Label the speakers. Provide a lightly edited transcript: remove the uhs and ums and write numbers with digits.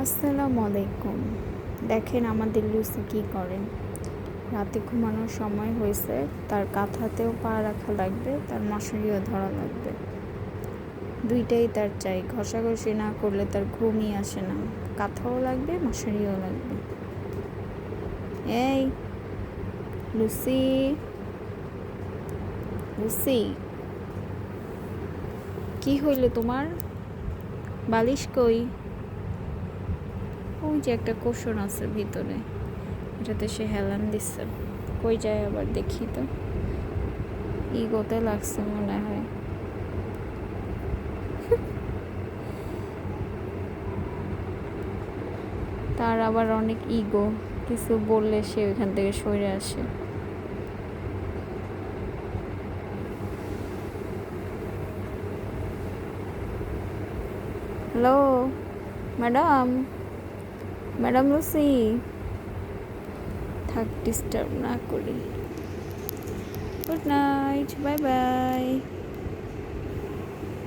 Speaker 1: আসসালামু আলাইকুম। দেখেন আমাদের লুসি কি করে। রাতে ঘুমানোর সময় হয়েছে, তার কাঁথাতেও পা রাখা লাগবে, তার মশারিও ধরা লাগবে। দুইটাই তার চাই। ঘষাঘষি না করলে তার ঘুমই আসে না। কাঁথাও লাগবে, মশারিও লাগবে। এই লুসি, লুসি, কি হইল তোমার? বালিশ কই? ওই যে একটা কোষণ আছে ভিতরে, এটাতে সে হেলান দিচ্ছে। কই যায় আবার দেখি তো। ইগোতে লাগছে মনে হয়। তার আবার অনেক ইগো, কিছু বললে সে ওইখান থেকে সরে আসে। হ্যালো ম্যাডাম, ম্যাডাম লুসি, থাক ডিস্টার্ব না করি। Good night, bye bye.